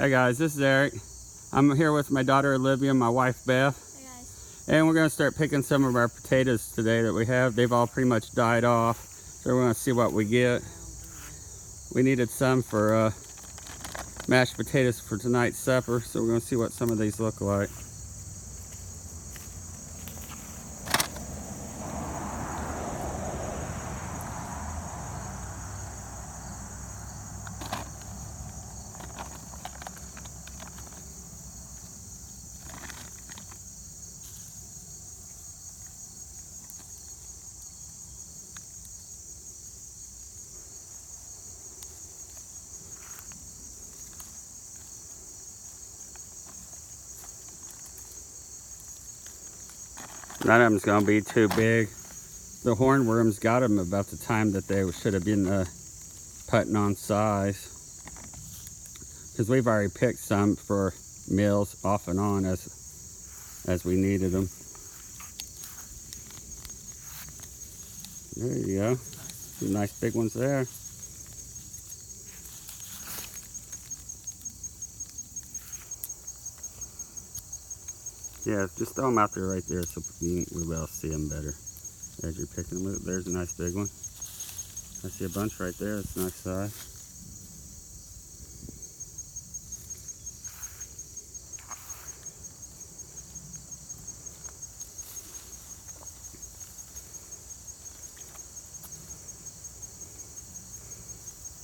Hey guys, this is Eric. I'm here with my daughter Olivia and my wife Beth. Hey guys. And we're going to start picking some of our potatoes today that we have. They've all pretty much died off. So we're going to see what we get. We needed some for mashed potatoes for tonight's supper. So we're going to see what some of these look like. None of them's going to be too big. The hornworms got them about the time that they should have been putting on size. Because we've already picked some for meals off and on as we needed them. There you go. Some nice big ones there. Yeah, just throw them out there right there so we'll be able to see them better as you're picking them. There's a nice big one. I see a bunch right there. It's a nice size.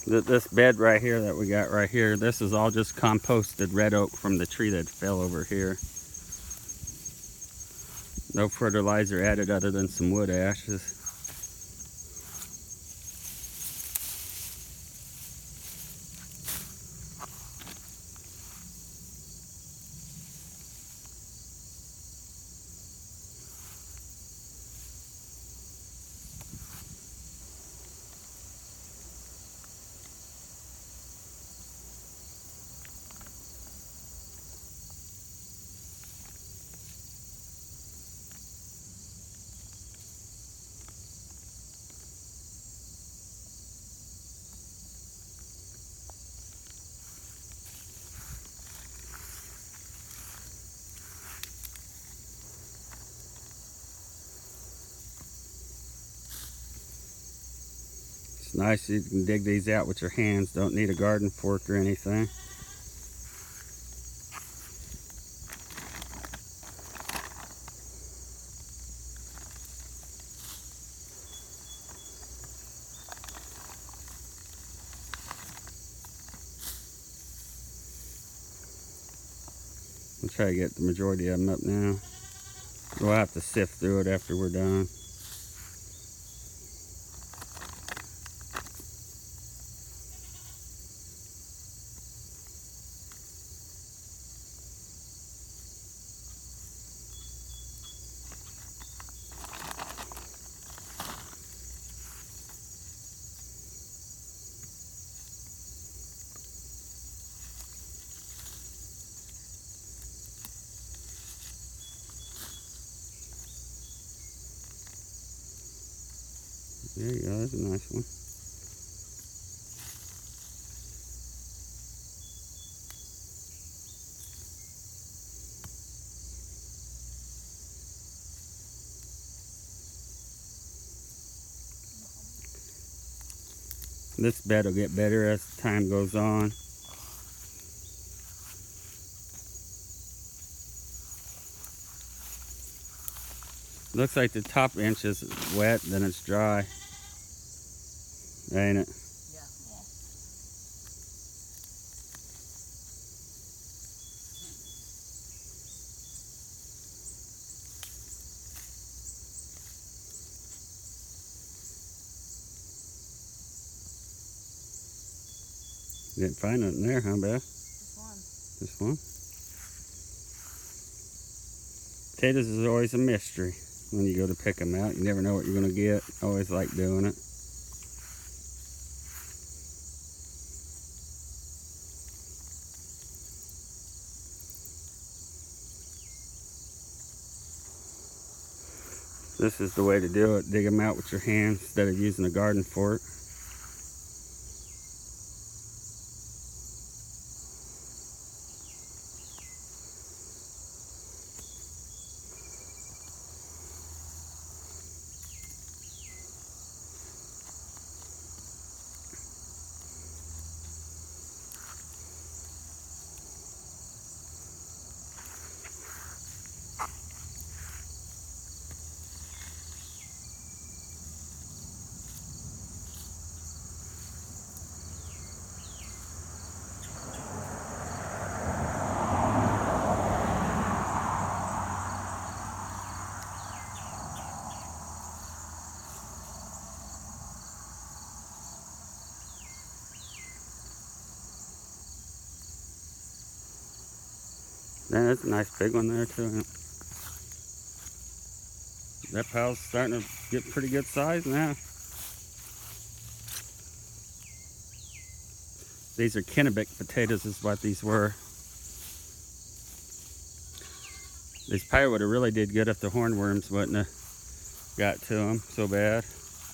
This bed right here that we got right here, this is all just composted red oak from the tree that fell over here. No fertilizer added other than some wood ashes. It's nice, you can dig these out with your hands, don't need a garden fork or anything. We'll try to get the majority of them up now. We'll have to sift through it after we're done. There you go, that's a nice one. This bed will get better as time goes on. Looks like the top inch is wet, then it's dry. Ain't it? Yeah. Didn't find nothing there, huh, Beth? This one. This one? Potatoes is always a mystery when you go to pick them out. You never know what you're going to get. I always like doing it. This is the way to do it. Dig them out with your hands instead of using a garden fork. That's a nice big one there too. That pile's starting to get pretty good size now. These are Kennebec potatoes is what these were. These probably would have really did good if the hornworms wouldn't have got to them so bad.